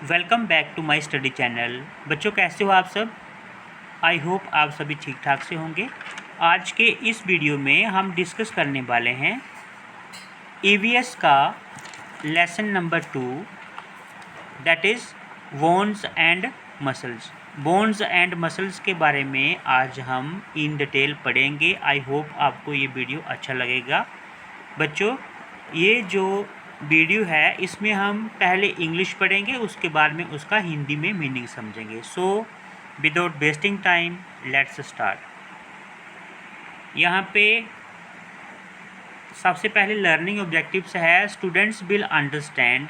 Welcome back to my study channel. बच्चों कैसे हो आप सब। आई होप आप सभी ठीक ठाक से होंगे। आज के इस वीडियो में हम डिस्कस करने वाले हैं ईवीएस का lesson number 2 that is bones and muscles. Bones and muscles के बारे में आज हम इन डिटेल पढ़ेंगे। आई होप आपको ये वीडियो अच्छा लगेगा। बच्चों ये जो वीडियो है इसमें हम पहले इंग्लिश पढ़ेंगे, उसके बाद में उसका हिंदी में मीनिंग समझेंगे। So without wasting time let's start. यहाँ पे सबसे पहले लर्निंग ऑब्जेक्टिव्स है स्टूडेंट्स विल अंडरस्टैंड।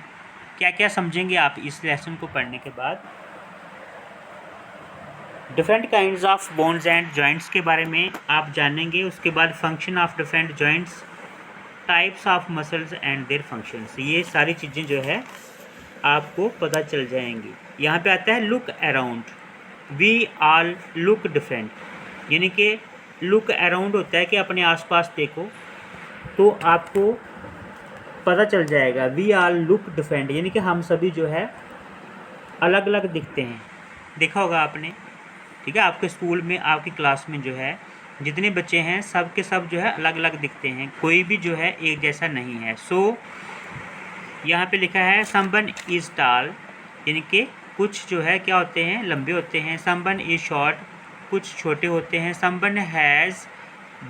क्या क्या समझेंगे आप इस लेसन को पढ़ने के बाद। Different kinds of bones and joints के बारे में आप जानेंगे। उसके बाद function of different joints, types of muscles and their functions, ये सारी चीज़ें जो है आपको पता चल जाएंगी। यहाँ पे आता है look around, we all look different, यानी कि लुक अराउंड होता है कि अपने आसपास देखो तो आपको पता चल जाएगा। वी ऑल लुक डिफरेंट यानी कि हम सभी जो है अलग अलग दिखते हैं। देखा होगा आपने, ठीक है। आपके स्कूल में, आपकी क्लास में जो है जितने बच्चे हैं सब के सब जो है अलग अलग दिखते हैं, कोई भी जो है एक जैसा नहीं है। सो यहाँ पे लिखा है समवन इज़ टॉल, यानी कि कुछ जो है क्या होते हैं, लंबे होते हैं। समवन इज़ शॉर्ट, कुछ छोटे होते हैं। Someone has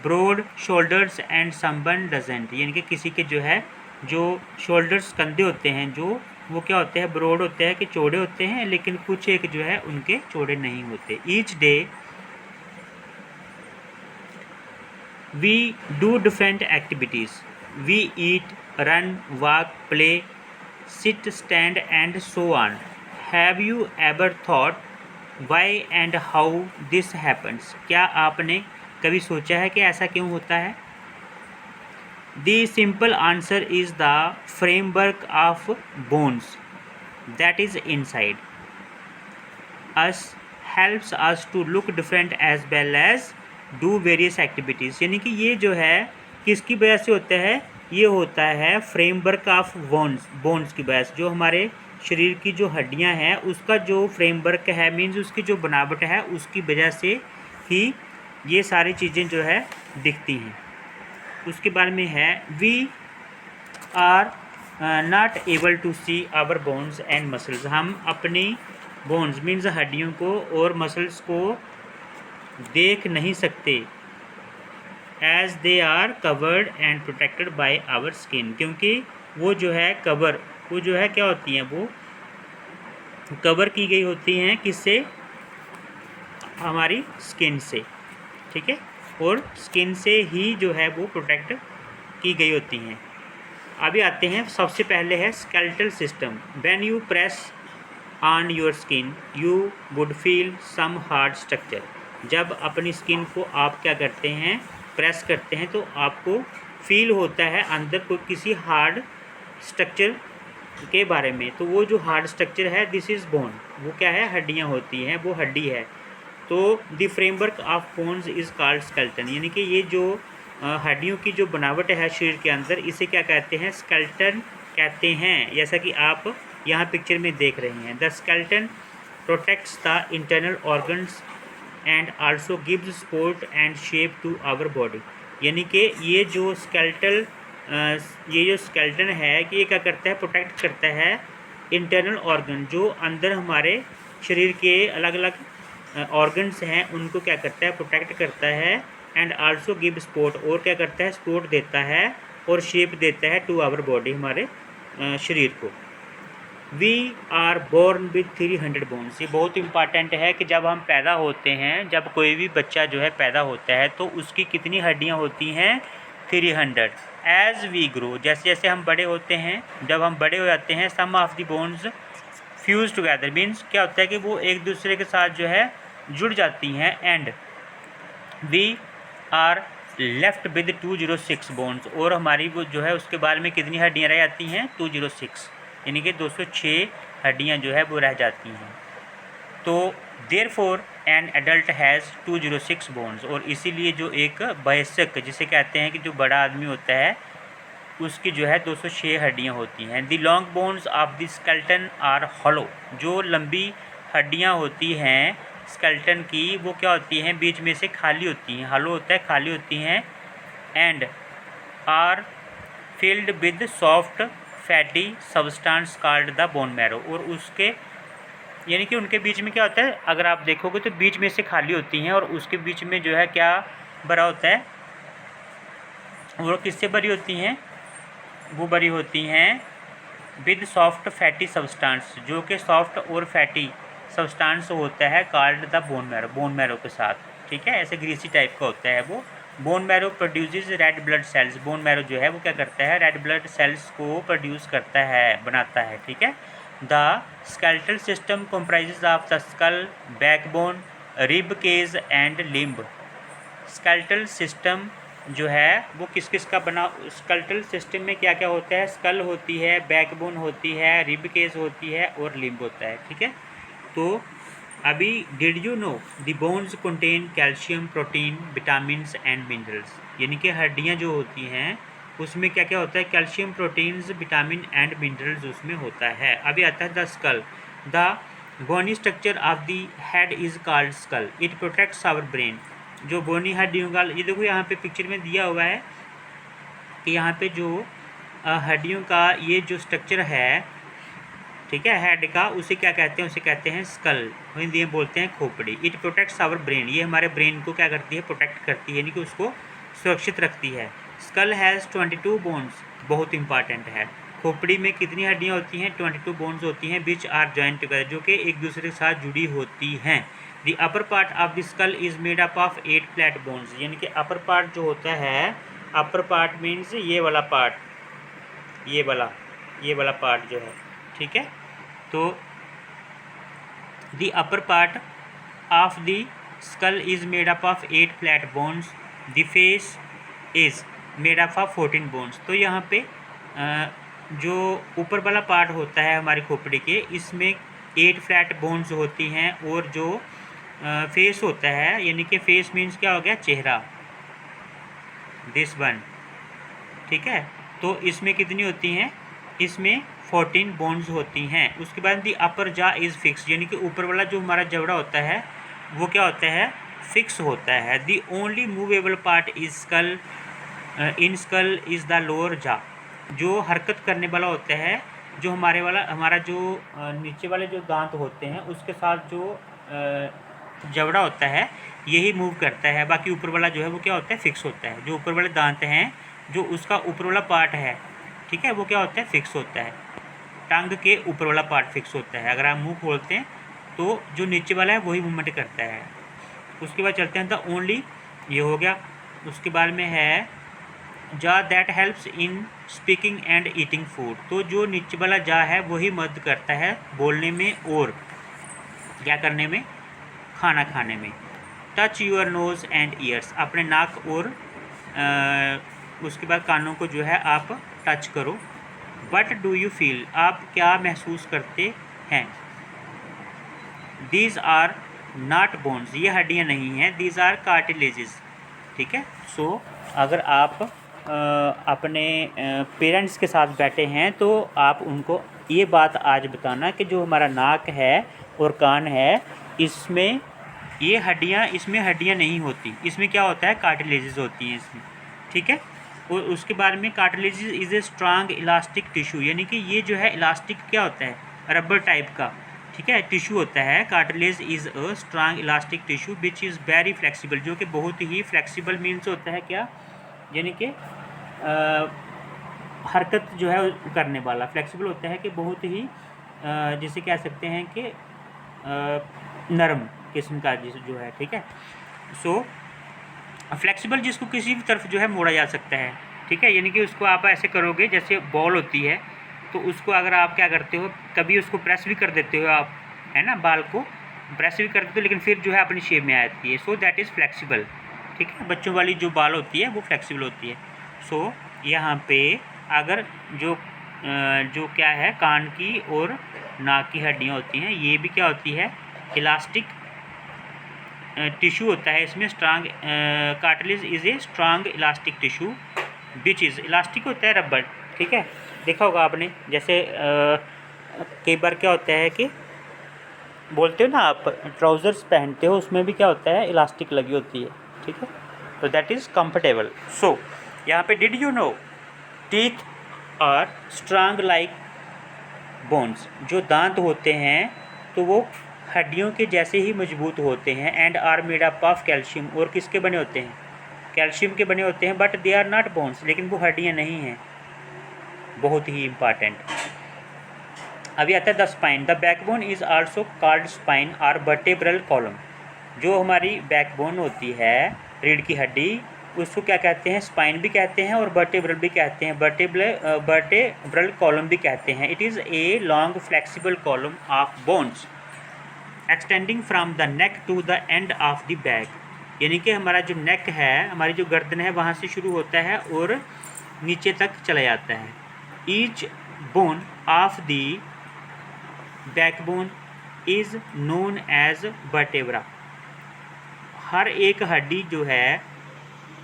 broad shoulders and someone doesn't, यानी कि किसी के जो है जो शोल्डर्स, कंधे होते हैं जो वो क्या होते हैं, ब्रॉड होते हैं कि चौड़े होते हैं, लेकिन कुछ एक जो है उनके चौड़े नहीं होते। Each day we do different activities. We eat, run, walk, play, sit, stand and so on. Have you ever thought why and how this happens? क्या आपने कभी सोचा है कि ऐसा क्यों होता है? The simple answer is the framework of bones that is inside us helps us to look different as well as do various activities, यानी कि ये जो है किसकी वजह से होता है, ये होता है फ्रेमवर्क ऑफ बोन्स की वजह से। जो हमारे शरीर की जो हड्डियां हैं उसका जो फ्रेमवर्क है, मीन्स उसकी जो बनावट है, उसकी वजह से ही ये सारी चीज़ें जो है दिखती हैं। उसके बारे में है we are not able to see our bones and muscles. हम अपनी बोन्स मीन्स हड्डियों को और मसल्स को देख नहीं सकते। As they are covered and protected by our skin, क्योंकि वो जो है कवर, वो जो है क्या होती हैं, वो कवर की गई होती हैं किससे, हमारी स्किन से, ठीक है। और स्किन से ही जो है वो प्रोटेक्ट की गई होती हैं। अभी आते हैं, सबसे पहले है skeletal system. When you press on your skin you would feel some hard structure. जब अपनी स्किन को आप क्या करते हैं, प्रेस करते हैं, तो आपको फील होता है अंदर कोई किसी हार्ड स्ट्रक्चर के बारे में। तो वो जो हार्ड स्ट्रक्चर है दिस इज़ बोन, वो क्या है, हड्डियाँ होती हैं, वो हड्डी है। तो the framework of bones is called skeleton, यानी कि ये जो हड्डियों की जो बनावट है शरीर के अंदर, इसे क्या कहते हैं, स्केलेटन कहते हैं। जैसा कि आप यहाँ पिक्चर में देख रहे हैं। The skeleton protects the internal organs and also gives support and shape to our body, यानी कि ये जो स्केलेटन है कि ये क्या करता है, प्रोटेक्ट करता है इंटरनल ऑर्गन, जो अंदर हमारे शरीर के अलग अलग ऑर्गन्स हैं उनको क्या करता है, प्रोटेक्ट करता है। एंड आल्सो गिव सपोर्ट, और क्या करता है, सपोर्ट देता है और शेप देता है टू आवर बॉडी, हमारे शरीर को। We are born with 300 bones, ये बहुत इंपॉर्टेंट है कि जब हम पैदा होते हैं, जब कोई भी बच्चा जो है पैदा होता है तो उसकी कितनी हड्डियां होती हैं, 300। एज वी ग्रो, जैसे जैसे हम बड़े होते हैं, जब हम बड़े हो जाते हैं, some of the bones fuse together, means क्या होता है कि वो एक दूसरे के साथ जो है जुड़ जाती हैं। And we are left with 206 bones, और हमारी वो जो है उसके बाद में कितनी हड्डियाँ रह जाती हैं, 206, यानी कि 206 हड्डियाँ जो है वो रह जाती हैं। तो therefore an adult has 206 bones, और इसीलिए जो एक वयस्क जिसे कहते हैं कि जो बड़ा आदमी होता है उसकी जो है 206 हड्डियाँ होती हैं। The long bones of the skeleton are hollow, जो लंबी हड्डियाँ होती हैं स्केलेटन की वो क्या होती हैं, बीच में से खाली होती हैं, हॉलो होता है, खाली होती हैं। And are filled with soft fatty substance called the bone marrow, और उसके यानी कि उनके बीच में क्या होता है, अगर आप देखोगे तो बीच में से खाली होती हैं और उसके बीच में जो है क्या भरा होता है, वो किससे भरी होती हैं, वो भरी होती हैं विद सॉफ्ट फैटी सब्सटेंस, जो कि सॉफ्ट और फैटी सब्सटेंस होता है called the bone marrow, bone marrow के साथ, ठीक है, ऐसे ग्रीसी टाइप का होता है वो। Bone marrow produces red blood cells, bone marrow जो है वो क्या करता है, रेड ब्लड सेल्स को प्रोड्यूस करता है, बनाता है, ठीक है। The skeletal system comprises of the skull, backbone, rib cage and limb. Skeletal system जो है वो किस किस का बना, स्केलेटल सिस्टम में क्या क्या होता है, स्कल होती है, बैकबोन होती है, रिब केज होती है और लिम्ब होता है, ठीक है। तो अभी did you know the bones contain calcium, protein, vitamins and minerals, यानी कि हड्डियाँ जो होती हैं उसमें क्या क्या होता है, calcium, proteins, vitamin and minerals उसमें होता है। अभी आता है the skull, the bony structure of the head is called skull, it protects our brain. जो बोनी हड्डियों का, ये देखो यहाँ पे पिक्चर में दिया हुआ है कि यहाँ पे जो हड्डियों का ये जो स्ट्रक्चर है, ठीक है, हेड का, उसे क्या कहते हैं, उसे कहते हैं स्कल, हिंदी में बोलते हैं खोपड़ी। इट प्रोटेक्ट्स आवर ब्रेन, ये हमारे ब्रेन को क्या करती है, प्रोटेक्ट करती है, यानी कि उसको सुरक्षित रखती है। स्कल हैज़ 22 बोन्स, बहुत इंपॉर्टेंट है। खोपड़ी में कितनी हड्डियाँ होती हैं, 22 बोन्स होती हैं, विच आर जॉइंट टुगेदर, जो कि एक दूसरे के साथ जुड़ी होती हैं। The upper part of the skull is made up of 8 flat bones, यानी कि अपर पार्ट जो होता है, अपर पार्ट मीन्स ये वाला पार्ट, ये वाला पार्ट जो है, ठीक है। तो the upper part of the skull is made up of 8 flat bones, the face is made up of 14 bones. तो यहाँ पे जो ऊपर वाला पार्ट होता है हमारी खोपड़ी के, इसमें 8 फ्लैट बोन्स होती हैं, और जो फेस होता है, यानी कि फेस मीन्स क्या हो गया, चेहरा, दिस वन, ठीक है। तो इसमें कितनी होती हैं, इसमें 14 बोन्स होती हैं। उसके बाद दी अपर जा इज़ फिक्स, यानी कि ऊपर वाला जो हमारा जबड़ा होता है वो क्या होता है, फिक्स होता है। The only movable part is skull, in skull is the lower jaw, जो हरकत करने वाला होता है, जो हमारा जो नीचे वाले जो दांत होते हैं उसके साथ जो जबड़ा होता है यही मूव करता है, बाकी ऊपर वाला जो है वो क्या होता है, फिक्स होता है। जो ऊपर वाले दांत हैं, जो उसका ऊपर वाला पार्ट है, ठीक है, वो क्या होता है, फिक्स होता है। टांग के ऊपर वाला पार्ट फिक्स होता है, अगर आप मुंह खोलते हैं तो जो नीचे वाला है वही मूवमेंट करता है। उसके बाद चलते हैं द ओनली, ये हो गया। उसके बाद में है जा that helps in speaking and eating food, तो जो नीचे वाला जा है वही मदद करता है बोलने में और क्या करने में, खाना खाने में। Touch your nose and ears, अपने नाक और उसके बाद कानों को जो है आप टच करो। वट डू यू फील, आप क्या महसूस करते हैं। दीज आर नॉट बोन्स, ये हड्डियाँ नहीं हैं, दीज आर कार्टिलेजेस, ठीक है। सो अगर आप अपने पेरेंट्स के साथ बैठे हैं तो आप उनको ये बात आज बताना कि जो हमारा नाक है और कान है, इसमें ये हड्डियाँ, इसमें हड्डियाँ नहीं होती, इसमें क्या होता है, कार्टिलेजेस होती हैं इसमें, ठीक है। और उसके बारे में cartilages is a strong elastic tissue, यानी कि ये जो है इलास्टिक क्या होता है, रबर टाइप का, ठीक है, टिश्यू होता है। Cartilage is a strong elastic tissue which is very flexible, जो कि बहुत ही फ्लेक्सिबल मीन्स होता है क्या, यानी कि हरकत जो है करने वाला, फ्लेक्सिबल होता है कि बहुत ही जिसे कह सकते हैं कि नरम किस्म का जो है, ठीक है। सो फ्लेक्सिबल, जिसको किसी भी तरफ जो है मोड़ा जा सकता है, ठीक है, यानी कि उसको आप ऐसे करोगे जैसे बॉल होती है, तो उसको अगर आप क्या करते हो, कभी उसको प्रेस भी कर देते हो आप, है ना, बाल को प्रेस भी कर देते हो, लेकिन फिर जो है अपनी शेप में आ जाती है। सो दैट इज़ फ्लेक्सिबल, ठीक है। बच्चों वाली जो बाल होती है वो फ्लेक्सिबल होती है। सो यहाँ पे अगर जो क्या है, कान की और नाक की हड्डियाँ होती हैं, ये भी क्या होती है, इलास्टिक टिश्यू होता है इसमें। Strong cartilage is a strong elastic tissue beach is elastic होता है रबर, ठीक है, देखा होगा आपने। जैसे कई बार क्या होता है कि बोलते हो ना आप ट्राउज़र्स पहनते हो, उसमें भी क्या होता है, इलास्टिक लगी होती है, ठीक है, तो दैट इज़ कंफर्टेबल। सो यहाँ पे did you know teeth are strong like bones, जो दांत होते हैं तो वो हड्डियों के जैसे ही मजबूत होते हैं। And are made up of calcium, और किसके बने होते हैं, कैल्शियम के बने होते हैं। But they are not bones, लेकिन वो हड्डियाँ नहीं हैं, बहुत ही इम्पॉर्टेंट। अभी आता है the spine. The backbone is also called spine और वर्टेब्रल कॉलम। जो हमारी बैकबोन होती है, रीढ़ की हड्डी, उसको क्या कहते हैं, स्पाइन भी कहते हैं और वर्टेब्रल भी कहते हैं, वर्टेब्रल कॉलम भी कहते हैं। It is a long flexible column of bones extending from the neck to the end of the back. यानी कि हमारा जो नेक है, हमारी जो गर्दन है, वहाँ से शुरू होता है और नीचे तक चला जाता है। Each bone of the backbone is known as vertebra. हर एक हड्डी जो है,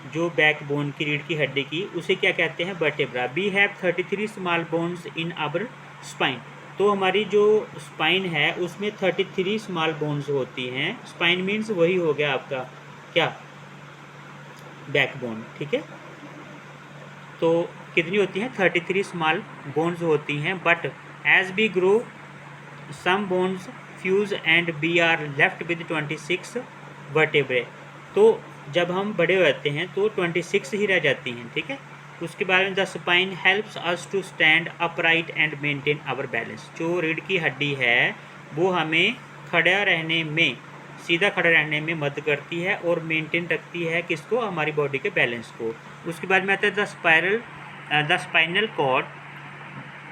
जो बैकबोन की, रीढ़ की हड्डी की, उसे क्या कहते हैं, vertebra. We have 33 small bones in our spine. तो हमारी जो स्पाइन है उसमें 33 स्मॉल बोन्स होती हैं। स्पाइन मीन्स वही हो गया आपका क्या, बैकबोन, ठीक है। तो कितनी होती हैं, 33 स्मॉल बोन्स होती हैं। But as we grow some bones fuse and we are left with 26 vertebrae. तो जब हम बड़े होते हैं तो 26 ही रह जाती हैं, ठीक है। उसके बाद में the spine helps us to stand upright and maintain our balance. जो रीढ़ की हड्डी है वो हमें खड़ा रहने में, सीधा खड़ा रहने में मदद करती है और मेंटेन रखती है किसको, हमारी बॉडी के बैलेंस को। उसके बाद में आता है द स्पाइनल कॉर्ड,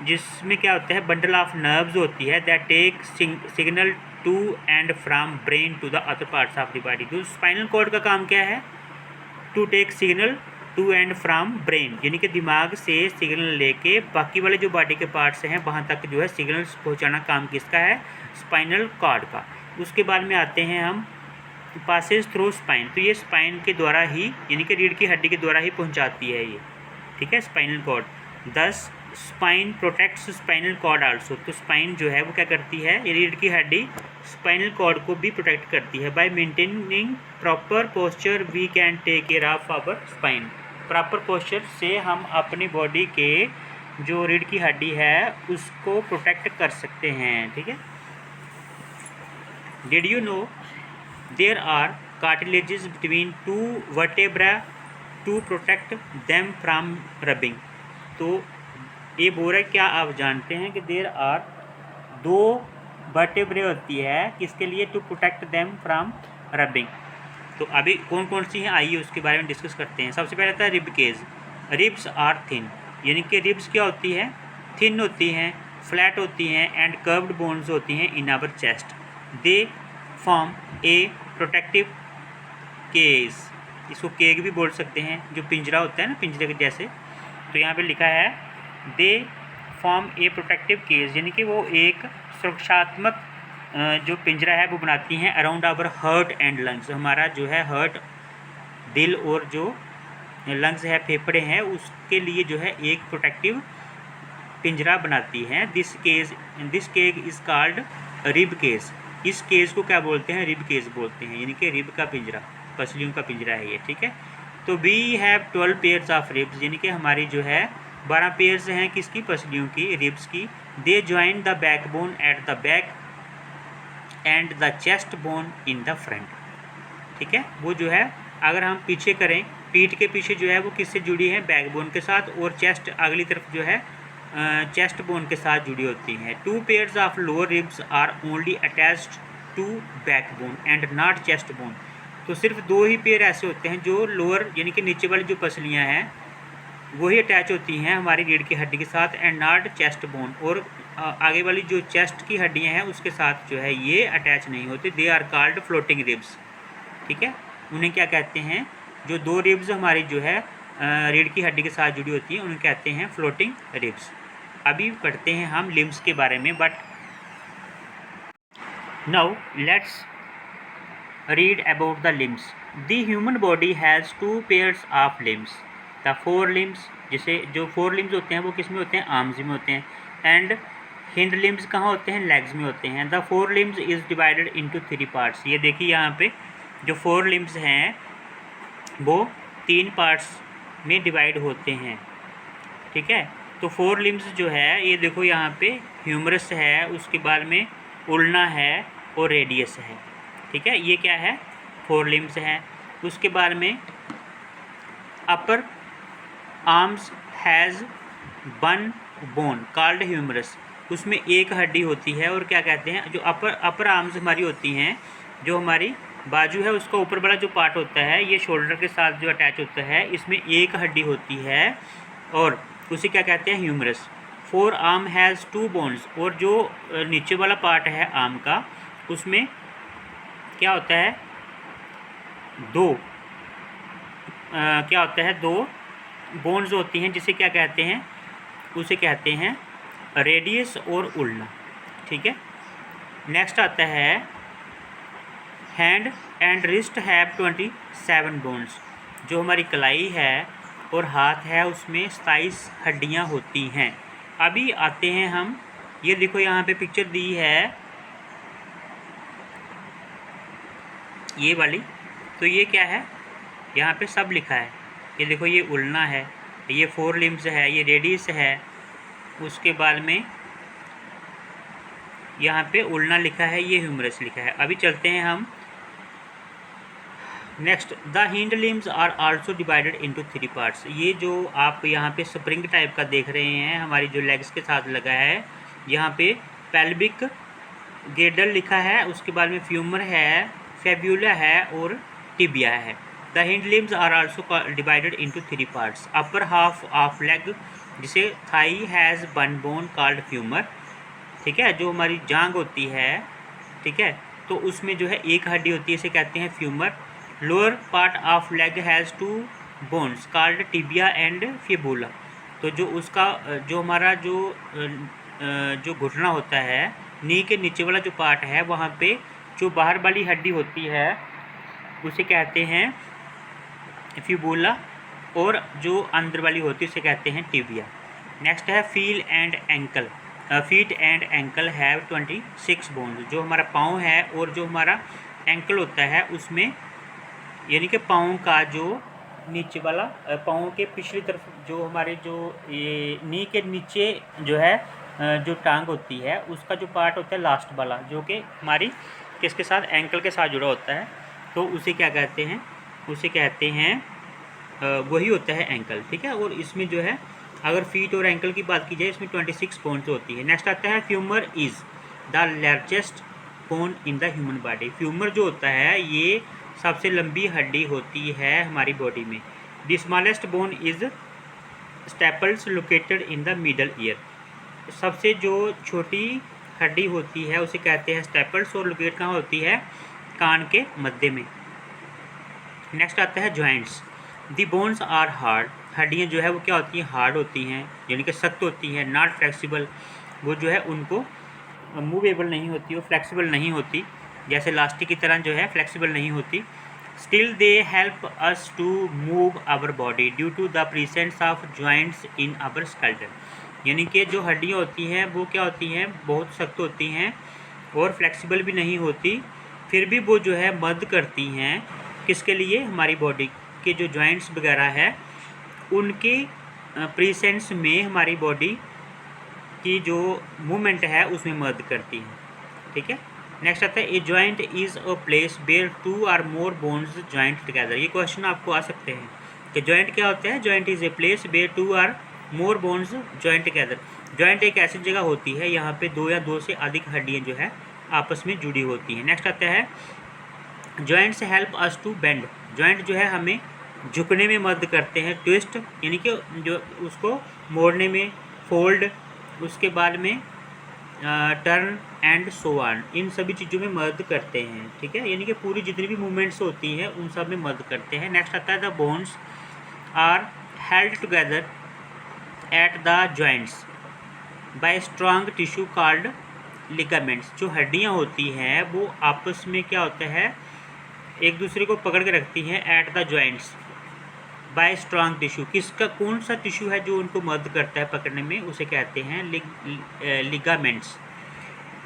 जिसमें क्या होता है, बंडल ऑफ नर्व्स होती है that take signal to and from brain to the other parts of the body. तो स्पाइनल कॉर्ड का काम क्या है, to take signal to and from brain, यानी कि दिमाग से सिग्नल लेके बाकी वाले जो बॉडी के पार्ट्स हैं वहाँ तक जो है सिग्नल्स पहुँचाना काम किसका है, स्पाइनल कॉर्ड का। उसके बाद में आते हैं हम पासेज थ्रू स्पाइन। तो ये स्पाइन के द्वारा ही, यानी कि रीढ़ की हड्डी के द्वारा ही पहुँचाती है ये, ठीक है, spinal cord. 10 spine protects spinal cord also. तो स्पाइन जो है वो क्या करती है, ये रीढ़ की हड्डी स्पाइनल कॉर्ड को भी प्रोटेक्ट करती है। By maintaining proper posture we can take care of our spine. Proper posture से हम अपनी बॉडी के जो रीढ़ की हड्डी है उसको प्रोटेक्ट कर सकते हैं, ठीक है। Did you know there are cartilages between two vertebra to protect them from rubbing. तो ये बोल रहा है, क्या आप जानते हैं कि देयर आर 2 वर्टेब्रे होती है किसके लिए, to protect them from rubbing. तो अभी कौन कौन सी हैं, आइए उसके बारे में डिस्कस करते हैं। सबसे पहले आता है rib cage. Ribs are thin, यानी कि रिब्स क्या होती है, थिन होती हैं, फ्लैट होती हैं एंड कर्व्ड बोन्स होती हैं in our chest. They form a protective cage. इसको केग भी बोल सकते हैं, जो पिंजरा होता है ना, पिंजरे के जैसे। तो यहाँ पे लिखा है they form a protective cage, यानी कि वो एक सुरक्षात्मक जो पिंजरा है वो बनाती हैं around our heart and lungs. हमारा जो है हार्ट, दिल और जो लंग्स है, फेफड़े हैं, उसके लिए जो है एक प्रोटेक्टिव पिंजरा बनाती हैं। This cage is called rib cage. इस केज को क्या बोलते हैं, रिब केज बोलते हैं, यानी कि रिब का पिंजरा, पसलियों का पिंजरा है ये, ठीक है। तो we have 12 pairs of ribs, यानी कि हमारी जो है 12 पेयर्स हैं किसकी, पसलियों की, रिब्स की। They join the backbone at the back and the chest bone in the front, ठीक है। वो जो है अगर हम पीछे करें, पीठ के पीछे जो है वो किससे जुड़ी है, बैकबोन के साथ, और चेस्ट अगली तरफ जो है चेस्ट बोन के साथ जुड़ी होती हैं। 2 pairs of lower ribs are only attached to backbone and not chest bone. तो सिर्फ 2 ही पेयर ऐसे होते हैं जो लोअर, यानी कि नीचे वाली जो पसलियाँ हैं वही अटैच होती हैं हमारी रीढ़ की हड्डी के साथ, एंड नॉट चेस्ट बोन, और आगे वाली जो चेस्ट की हड्डियां हैं उसके साथ जो है ये अटैच नहीं होती। They are called floating ribs, ठीक है। उन्हें क्या कहते हैं, जो 2 रिब्स हमारी जो है रीढ़ की हड्डी के साथ जुड़ी होती हैं उन्हें कहते हैं फ्लोटिंग रिब्स। अभी पढ़ते हैं हम लिम्स के बारे में, but now let's read about the limbs. The human body has 2 pairs of limbs. The four limbs, जैसे जो फोर लिम्स होते हैं वो किस में होते हैं, आर्म्स में होते हैं। एंड हिंड लिम्स कहाँ होते हैं, लेग्स में होते हैं। The four limbs is divided into 3 parts. ये देखिए यहाँ पे जो फोर लिम्स हैं वो 3 पार्ट्स में डिवाइड होते हैं, ठीक है। तो फोर लिम्स जो है ये देखो यहाँ पे ह्यूमरस है, उसके बाद में उल्ना है और रेडियस है, ठीक है। ये क्या है, फोर लिम्स है। उसके बाद में upper arms has one bone called humerus, उसमें एक हड्डी होती है और क्या कहते हैं, जो अपर आर्म्स हमारी होती हैं, जो हमारी बाजू है उसका ऊपर वाला जो पार्ट होता है ये शोल्डर के साथ जो अटैच होता है, इसमें एक हड्डी होती है और उसे क्या कहते हैं, humerus. Forearm has 2 bones, और जो नीचे वाला पार्ट है आर्म का उसमें क्या होता है, दो बोन्स होती हैं, जिसे क्या कहते हैं, उसे कहते हैं रेडियस और उल्ना, ठीक है। नेक्स्ट आता है hand and wrist have 27 bones, जो हमारी कलाई है और हाथ है उसमें 27 हड्डियां होती हैं। अभी आते हैं हम, ये देखो यहाँ पे पिक्चर दी है ये वाली, तो ये क्या है, यहाँ पे सब लिखा है। ये देखो ये उल्ना है, ये फोर लिम्स है, ये रेडियस है, उसके बाद में यहाँ पे उल्ना लिखा है, ये ह्यूमरस लिखा है। अभी चलते हैं हम next. The hind limbs are also divided into 3 parts. ये जो आप यहाँ पे स्प्रिंग टाइप का देख रहे हैं हमारी जो लेग्स के साथ लगा है, यहाँ पे पेल्विक गेडल लिखा है, उसके बाद में फ्यूमर है, फेब्यूला है और टिबिया है। The hind limbs are also divided into 3 parts. Upper half of leg जिसे thigh has one bone called femur, ठीक है, जो हमारी जांग होती है, ठीक है, तो उसमें जो है एक हड्डी होती है, इसे कहते हैं femur. Lower part of leg has 2 bones called tibia and fibula, तो जो उसका जो हमारा जो घुटना होता है, नी के नीचे वाला जो पार्ट है वहाँ पे जो बाहर वाली हड्डी होती है उसे कहते हैं फिबुला, और जो अंदर वाली होती है उसे कहते हैं टिबिया। नेक्स्ट है feet and ankle have 26 bones, जो हमारा पाँव है और जो हमारा एंकल होता है उसमें, यानी कि पाँव का जो नीचे वाला, पाँव के पिछली तरफ जो हमारे जो ये नी के नीचे जो है जो टांग होती है उसका जो पार्ट होता है लास्ट वाला, जो कि हमारी किसके साथ, एंकल के साथ जुड़ा होता है, तो उसे क्या कहते हैं, उसे कहते हैं वही होता है एंकल, ठीक है। और इसमें जो है अगर फीट और एंकल की बात की जाए इसमें 26 बोन्स होती है। नेक्स्ट आता है femur is the largest bone in the human body. Femur जो होता है ये सबसे लंबी हड्डी होती है हमारी बॉडी में। The smallest bone is staples located in the middle ear, सबसे जो छोटी हड्डी होती है उसे कहते हैं स्टेपल्स, और लोकेट कहाँ होती है, कान के मध्य में। नेक्स्ट आता है joints. The bones are hard, हड्डियाँ जो है वो क्या होती हैं, हार्ड होती हैं, यानी कि सख्त होती हैं। नॉट फ्लेक्सिबल, वो जो है उनको मूवेबल नहीं होती, वो फ्लेक्सिबल नहीं होती, जैसे इलास्टिक की तरह जो है फ्लेक्सिबल नहीं होती। Still they help us to move our body due to the presence of joints in our skeleton, यानी कि जो हड्डियाँ होती हैं वो क्या होती हैं, बहुत सख्त होती हैं और फ्लेक्सिबल भी नहीं होती, फिर भी वो जो है मदद करती हैं किसके लिए, हमारी बॉडी के जो जॉइंट्स वगैरह है उनके प्रेजेंस में हमारी बॉडी की जो मूवमेंट है उसमें मदद करती है, ठीक है। नेक्स्ट आता है a joint is a place where 2 or more bones joint together. ये क्वेश्चन आपको आ सकते हैं कि जॉइंट क्या होता है, joint is a place where 2 or more bones joint together. Joint एक ऐसी जगह होती है यहाँ पे 2 या 2 से अधिक हड्डियाँ जो है आपस में जुड़ी होती हैं। नेक्स्ट आता है joints help us to bend, joint जो है हमें झुकने में मदद करते हैं। ट्विस्ट यानी कि जो उसको मोड़ने में, फोल्ड, उसके बाद में टर्न एंड सो ऑन, इन सभी चीज़ों में मदद करते हैं, ठीक है, यानी कि पूरी जितनी भी मूवमेंट्स होती हैं उन सब में मदद करते हैं। नेक्स्ट आता है the bones are held together at the joints by strong tissue called ligaments. जो हड्डियाँ होती हैं वो आपस में क्या होता है, एक दूसरे को पकड़ के रखती हैं eight the joints by strong tissue. किसका, कौन सा टिश्यू है जो उनको मदद करता है पकड़ने में, उसे कहते हैं लिगामेंट्स।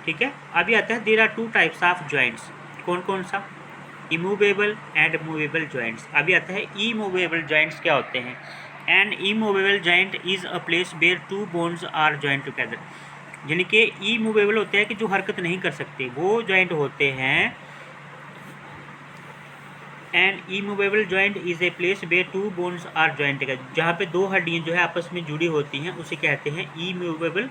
ठीक है, अभी आता है there are two types of joints. कौन कौन सा? Immovable and movable joints. अभी आता है इमूवेबल जॉइंट्स क्या होते हैं। An immovable joint is a place where two bones are joint together. यानी कि इमूवेबल होते हैं कि जो हरकत नहीं कर सकते, वो जॉइंट होते हैं। An immovable joint is a place where two bones are joint together. जहाँ पे दो हड्डियाँ जो है आपस में जुड़ी होती हैं उसे कहते हैं immovable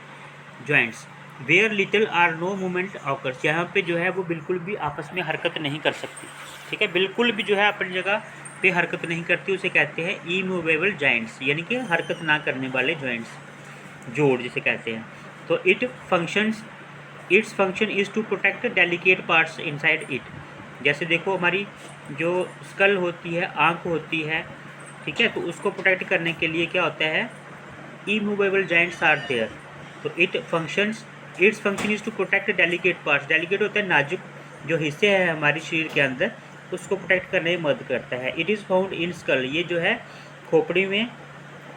joints. Where little or no movement occurs. यहाँ पे जो है वो बिल्कुल भी आपस में हरकत नहीं कर सकती। ठीक है, बिल्कुल भी जो है अपनी जगह पे हरकत नहीं करती, उसे कहते हैं इमूवेबल जॉइंट्स, यानी कि हरकत ना करने वाले जॉइंट्स, जोड़ जिसे कहते हैं। तो its function is to protect delicate parts inside it. जैसे देखो हमारी जो स्कल होती है, आँख होती है, ठीक है, तो उसको प्रोटेक्ट करने के लिए क्या होता है, इमूवेबल जॉइंट्स आर देयर। तो its function is to protect delicate parts. Delicate होता है नाजुक जो हिस्से हैं हमारे शरीर के अंदर, उसको प्रोटेक्ट करने में मदद करता है। It is found in school. ये जो है खोपड़ी में,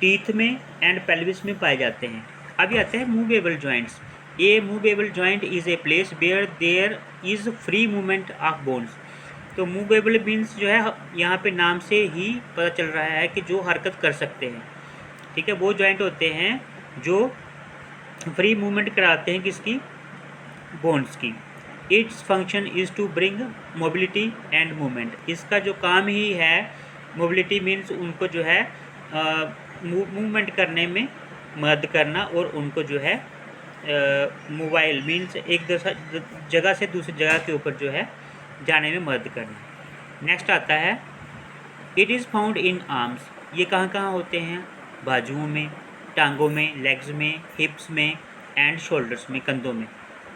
टीथ में एंड पेल्विस में पाए जाते हैं। अभी आते हैं movable joints. A movable joint is a place where there is free movement of bones. तो मूवेबल मीन्स जो है यहाँ पे नाम से ही पता चल रहा है कि जो हरकत कर सकते हैं। ठीक है, वो जॉइंट होते हैं जो फ्री मूवमेंट कराते हैं किसकी, बोन्स की। Its function is to bring mobility and movement. इसका जो काम ही है, मोबिलिटी मीन्स उनको जो है मूवमेंट करने में मदद करना, और उनको जो है मोबाइल मीन्स एक जगह से दूसरी जगह के ऊपर जो है जाने में मदद करना। नेक्स्ट आता है it is found in arms. ये कहाँ कहाँ होते हैं, बाजुओं में, टांगों में, लेग्स में, हिप्स में एंड शोल्डर्स में, कंधों में।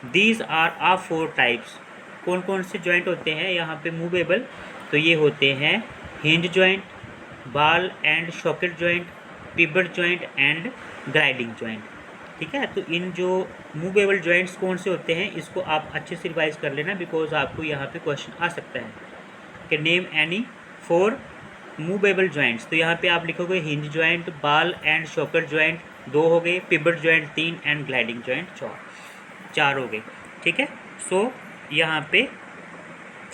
These are of 4 types. कौन कौन से जॉइंट होते हैं यहाँ पे मूवेबल? तो ये होते हैं hinge joint, ball and socket joint, pivot joint and gliding joint. ठीक है, तो इन जो मूवेबल जॉइंट्स कौन से होते हैं, इसको आप अच्छे से रिवाइज कर लेना, बिकॉज आपको यहाँ पे क्वेश्चन आ सकता है कि नेम एनी 4 मूवेबल जॉइंट्स। तो यहाँ पे आप लिखोगे hinge joint, ball and socket joint 2 हो गए, pivot joint 3 and gliding joint 4 हो गए। ठीक है, सो यहाँ पे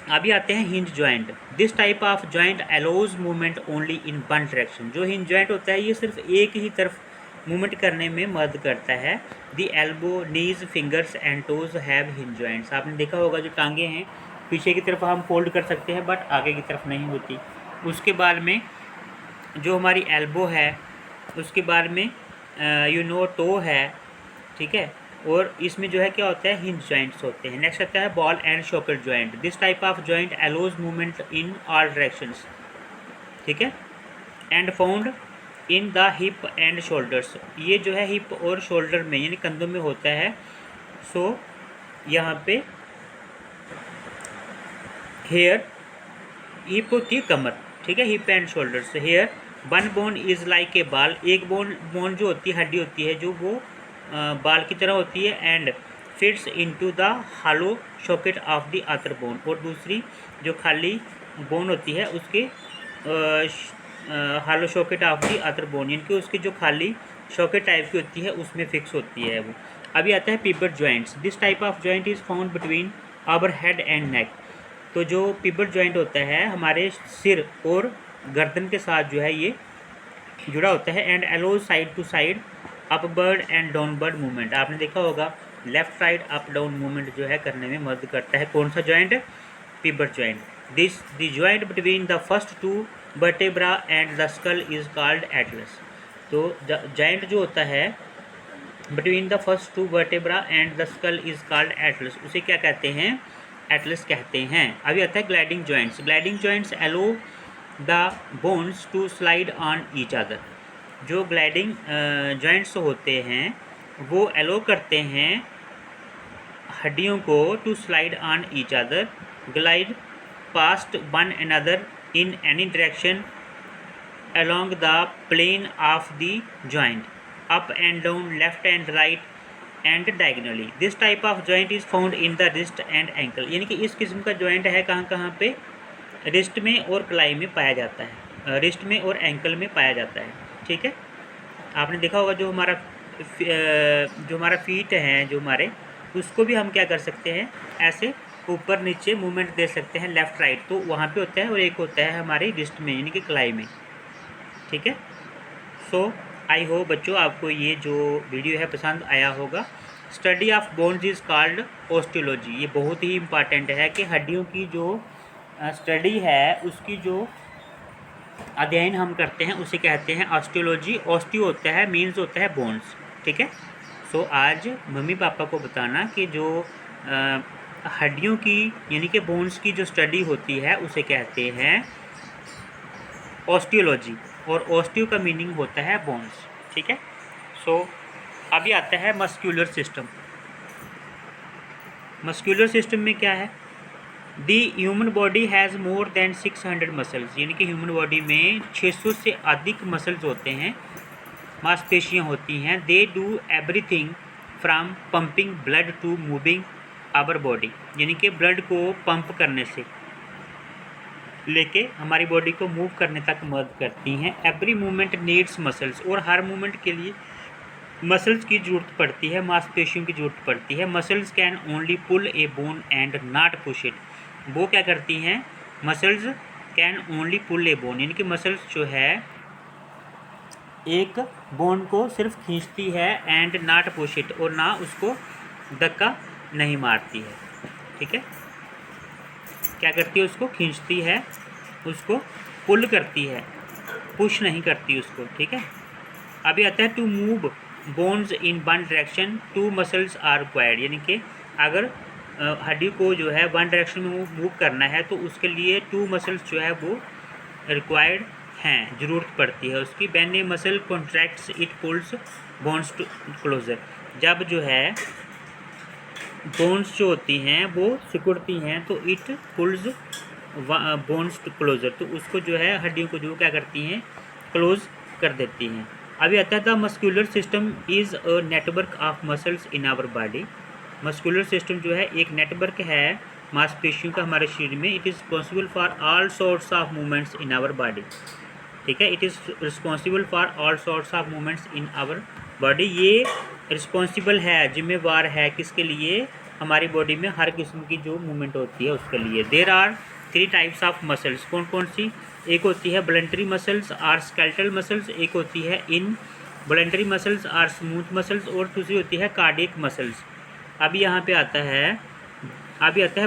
अभी आते हैं hinge joint. This type of joint allows movement only in one direction. जो हिंज जॉइंट होता है ये सिर्फ एक ही तरफ मूवमेंट करने में मदद करता है। दी elbow, knees, fingers and toes have hinge joints. आपने देखा होगा जो टांगे हैं पीछे की तरफ हम फोल्ड कर सकते हैं, बट आगे की तरफ नहीं होती। उसके बाद में जो हमारी एल्बो है, उसके बाद में टो है, ठीक है, और इसमें जो है क्या होता है, हिंज जॉइंट्स होते हैं। नेक्स्ट आता है ball and socket joint. This type of joint allows movement in all directions. ठीक है, and found in the hip and shoulders. ये जो है हिप और शोल्डर में यानी कंधों में होता है। सो यहाँ पे हेयर, हिप होती है कमर, ठीक है, hip and shoulders. Here one bone is like a बाल। एक बोन जो होती है, हड्डी होती है जो वो बाल की तरह होती है, and fits into the hollow socket of the other bone. और दूसरी जो खाली बोन होती है उसके hollow socket of the other bone, यानी कि उसकी जो खाली सॉकेट टाइप की होती है उसमें फिक्स होती है वो। अभी आता है pivot joints. This type of joint is found between our head and neck. तो जो पिवट जॉइंट होता है हमारे सिर और गर्दन के साथ जो है ये जुड़ा होता है, and allow side to side upward and downward movement. आपने देखा होगा left right up down movement जो है करने में मदद करता है। कौन सा joint? Pivot joint. The joint between the first 2 vertebra and the skull is called atlas. तो जॉइंट जो होता है between the first 2 vertebra and the skull is called atlas, उसे क्या कहते हैं? एटलस कहते हैं। अभी आता है gliding joints. Gliding joints allow the bones to slide on each other. जो ग्लाइडिंग जॉइंट्स होते हैं वो अलो करते हैं हड्डियों को to slide on each other, glide past one another in any direction along the plane of the joint, up and down, left and right and diagonally. This type of joint is found in the wrist and ankle. यानी कि इस किस्म का joint है कहाँ कहाँ पे? Wrist में और कलाई में पाया जाता है। रिस्ट में और एंकल में पाया जाता है। ठीक है, आपने देखा होगा जो हमारा फीट हैं जो हमारे, उसको भी हम क्या कर सकते हैं, ऐसे ऊपर नीचे मूवमेंट दे सकते हैं, लेफ़्ट राइट, तो वहाँ पे होता है, और एक होता है हमारी रिस्ट में यानी कि कलाई में। ठीक है, सो आई होप बच्चों आपको ये जो वीडियो है पसंद आया होगा। Study of bones is called osteology. ये बहुत ही इम्पॉर्टेंट है कि हड्डियों की जो स्टडी है उसकी जो अध्ययन हम करते हैं उसे कहते हैं ऑस्टियोलॉजी। ऑस्टियो होता है मीन्स होता है बोन्स। ठीक है, सो आज मम्मी पापा को बताना कि जो हड्डियों की यानी कि बोन्स की जो स्टडी होती है उसे कहते हैं ऑस्टियोलॉजी, और ऑस्टियो का मीनिंग होता है बोन्स। ठीक है, सो अभी आता है मस्क्यूलर सिस्टम। मस्क्यूलर सिस्टम में क्या है, the human body has more than 600 muscles, यानी कि ह्यूमन बॉडी में 600 से अधिक मसल्स होते हैं, मांसपेशियाँ होती हैं। They do everything from pumping blood to moving our body, यानी कि ब्लड को पंप करने से लेके हमारी बॉडी को मूव करने तक मदद करती हैं। एवरी मूवमेंट नीड्स मसल्स, और हर मूवमेंट के लिए मसल्स की ज़रूरत पड़ती है, मांसपेशियों की ज़रूरत पड़ती है। Muscles can only pull a bone and not push it. वो क्या करती हैं, muscles can only pull a bone, यानी कि मसल्स जो है एक बोन को सिर्फ खींचती है, एंड नॉट पुश इट, और ना उसको धक्का नहीं मारती है। ठीक है, क्या करती है, उसको खींचती है, उसको पुल करती है, पुश नहीं करती उसको। ठीक है, अभी आता है to move bones in one direction two muscles are required, यानी कि अगर हड्डी को जो है वन डायरेक्शन में मूव करना है तो उसके लिए 2 मसल्स जो है वो रिक्वायर्ड हैं, ज़रूरत पड़ती है उसकी। When a muscle contracts it pulls bones to closer, जब जो है बोन्स जो होती हैं वो सिकुड़ती हैं तो it pulls bones to closer, तो उसको जो है हड्डियों को जो क्या करती हैं, क्लोज कर देती हैं। अभी आता है the muscular system is a network of muscles in our body. Muscular system जो है एक नेटवर्क है मांसपेशियों का हमारे शरीर में। It is responsible for all sorts of movements in our body. ठीक है, it is responsible for all sorts of movements in our body. ये रिस्पॉन्सिबल है, जिम्मेवार है किसके लिए, हमारी बॉडी में हर किस्म की जो मूवमेंट होती है उसके लिए। There are 3 types of muscles, कौन कौन सी, एक होती है वॉलंटरी मसल्स और स्केलेटल मसल्स, एक होती है इन वॉलंटरी मसल्स और स्मूथ मसल्स, और दूसरी होती है कार्डियक मसल्स। अभी यहाँ पे आता है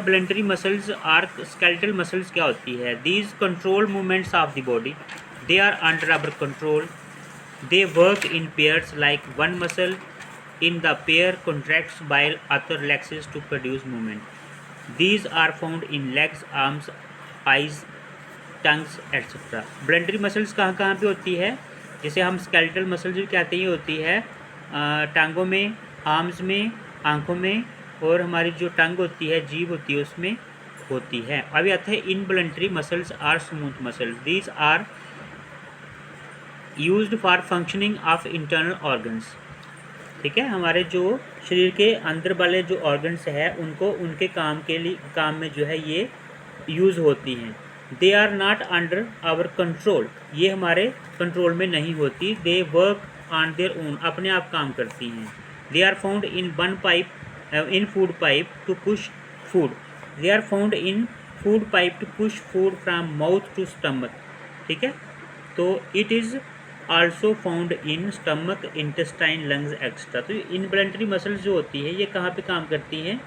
वॉलंटरी मसल्स और स्केलेटल मसल्स क्या होती है। These control movements of the body, they are under our control, they work in pairs like one muscle in the pair contracts while other relaxes to produce movement. These are found in legs, arms, eyes, tongues etc. Voluntary muscles कहाँ कहाँ पे होती है, जैसे हम skeletal muscles भी कहते हैं, ये होती है टांगों में, आर्म्स में, आँखों में, और हमारी जो टंग होती है, जीभ होती है, उसमें होती है। अभी आता है involuntary muscles are smooth muscles. These are used for functioning of internal organs. ठीक है, हमारे जो शरीर के अंदर वाले जो ऑर्गन्स है उनको उनके काम में जो है ये यूज़ होती हैं। They are not under our control, ये हमारे कंट्रोल में नहीं होती। They work on their own, अपने आप काम करती हैं। They are found in in food pipe to push food, they are found in food pipe to push food from mouth to stomach. ठीक है, तो it is also found in stomach, intestine, lungs extra. तो involuntary muscles जो होती है ये कहाँ पे काम करती हैं,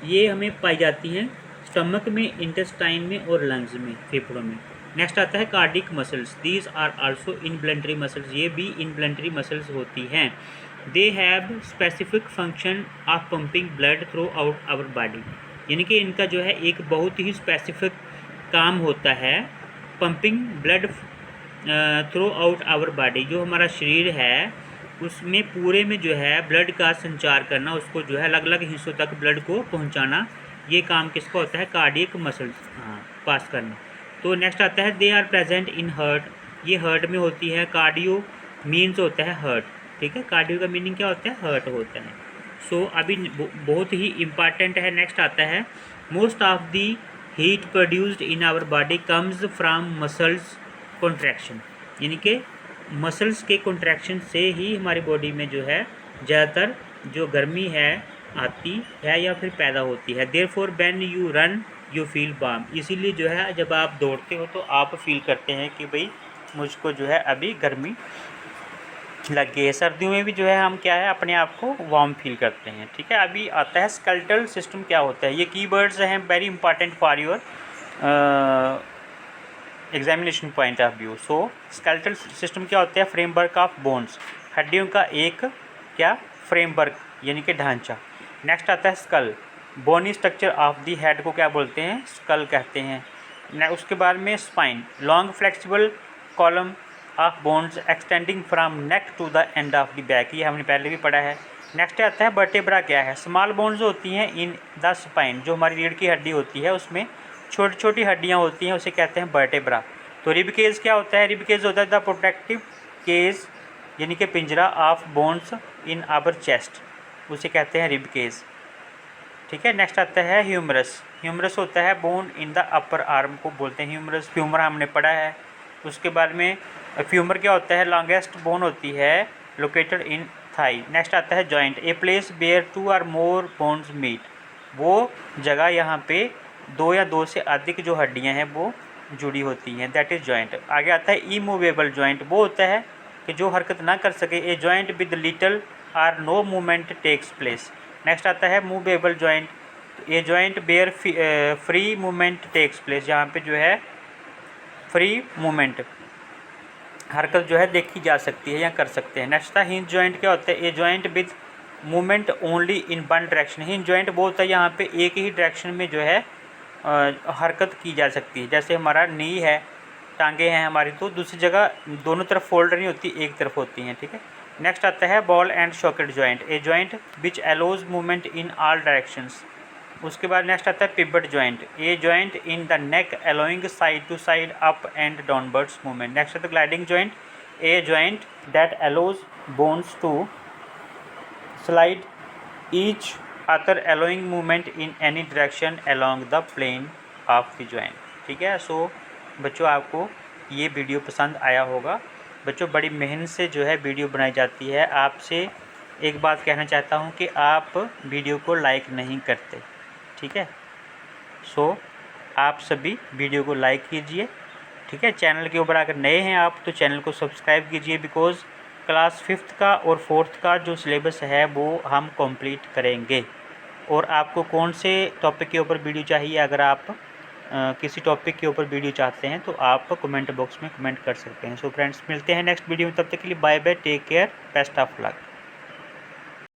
ये हमें पाई जाती हैं स्टमक में, इंटेस्टाइन में और लंग्स में, फेफड़ों में। नेक्स्ट आता है cardiac muscles. These are also involuntary muscles, ये भी इनवॉलंटरी मसल्स होती हैं। They have specific function of pumping blood throughout our body, यानी कि इनका जो है एक बहुत ही स्पेसिफिक काम होता है pumping blood throughout our body. जो हमारा शरीर है उसमें पूरे में जो है ब्लड का संचार करना, उसको जो है अलग अलग हिस्सों तक ब्लड को पहुंचाना, ये काम किसका होता है, कार्डियक मसल्स पास करना। तो नेक्स्ट आता है they are present in heart, ये हार्ट में होती है। कार्डियो मीन्स होता है हार्ट। ठीक है, कार्डियो का मीनिंग क्या होता है, हार्ट होता है। सो अभी बहुत ही इम्पॉर्टेंट है। नेक्स्ट आता है most of the heat produced in our body comes from muscles contraction, यानी कि मसल्स के कॉन्ट्रैक्शन से ही हमारी बॉडी में जो है ज़्यादातर जो गर्मी है आती है या फिर पैदा होती है। Therefore when you run you feel warm, इसीलिए जो है जब आप दौड़ते हो तो आप फील करते हैं कि भाई मुझको जो है अभी गर्मी लग गई है। सर्दियों में भी जो है हम क्या है अपने आप को वार्म फील करते हैं। ठीक है, अभी आता है स्केलेटल सिस्टम क्या होता है। ये कीवर्ड्स हैं very important for your examination point of view. So skeletal system क्या होता है, फ्रेमवर्क ऑफ बोन्स, हड्डियों का एक क्या फ्रेमवर्क यानी कि ढांचा। नेक्स्ट आता है skull, bony structure of the head को क्या बोलते हैं, स्कल कहते हैं। उसके बाद में spine, long flexible column of bones extending from neck to the end of the back, ये हमने पहले भी पढ़ा है। नेक्स्ट आता है वर्टेब्रा क्या है, स्मॉल बोन्स होती हैं इन द स्पाइन, जो हमारी रीढ़ की हड्डी होती है उसमें छोटी छोटी हड्डियाँ होती हैं, उसे कहते हैं वर्टेब्रा। तो रिब केज क्या होता है, रिब केज होता है द प्रोटेक्टिव केज यानी कि पिंजरा of bones in our chest, उसे कहते हैं रिब केज। ठीक है, नेक्स्ट आता है ह्यूमरस, ह्यूमरस होता है bone in the upper arm को बोलते हैं ह्यूमरस, फ्यूमर हमने पढ़ा है। उसके बाद में फ्यूमर क्या होता है, लॉन्गेस्ट बोन होती है लोकेटेड इन थाई। नेक्स्ट आता है joint, A place where 2 or more bones meet, वो जगह यहाँ पे 2 या 2 से अधिक जो हड्डियाँ हैं वो जुड़ी होती हैं, दैट इज़ जॉइंट। आगे आता है इमूवेबल जॉइंट, वो होता है कि जो हरकत ना कर सके, a joint with little or no movement takes place. Next आता है movable joint, a joint where free movement takes place, जहाँ पे जो है फ्री मूवमेंट हरकत जो है देखी जा सकती है या कर सकते हैं। नेक्स्ट था हिंज जॉइंट, क्या होता है, a joint with movement only in one direction, hinge joint वो होता है यहाँ पे एक ही डायरेक्शन में जो है हरकत की जा सकती है। जैसे हमारा नी है, टांगे हैं हमारी, तो दूसरी जगह दोनों तरफ फोल्ड नहीं होती, एक तरफ होती हैं। ठीक है, नेक्स्ट आता है ball and socket joint, a joint which allows movement in all directions. उसके बाद नेक्स्ट आता है pivot joint, a joint in the neck allowing side to side up and downwards movement. Next आता है gliding joint, a joint that allows bones to slide each other allowing movement in any direction along the plane of the joint. ठीक है, सो बच्चों आपको ये video पसंद आया होगा। बच्चों बड़ी मेहनत से जो है वीडियो बनाई जाती है। आपसे एक बात कहना चाहता हूँ कि आप वीडियो को लाइक नहीं करते। ठीक है, सो आप सभी वीडियो को लाइक कीजिए। ठीक है, चैनल के ऊपर अगर नए हैं आप तो चैनल को सब्सक्राइब कीजिए, बिकॉज़ क्लास 5th का और 4th का जो सिलेबस है वो हम कंप्लीट करेंगे। और आपको कौन से टॉपिक के ऊपर वीडियो चाहिए, अगर आप किसी टॉपिक के ऊपर वीडियो चाहते हैं तो आप कमेंट बॉक्स में कमेंट कर सकते हैं। सो फ्रेंड्स, मिलते हैं नेक्स्ट वीडियो में, तब तक के लिए bye bye, take care, best of luck.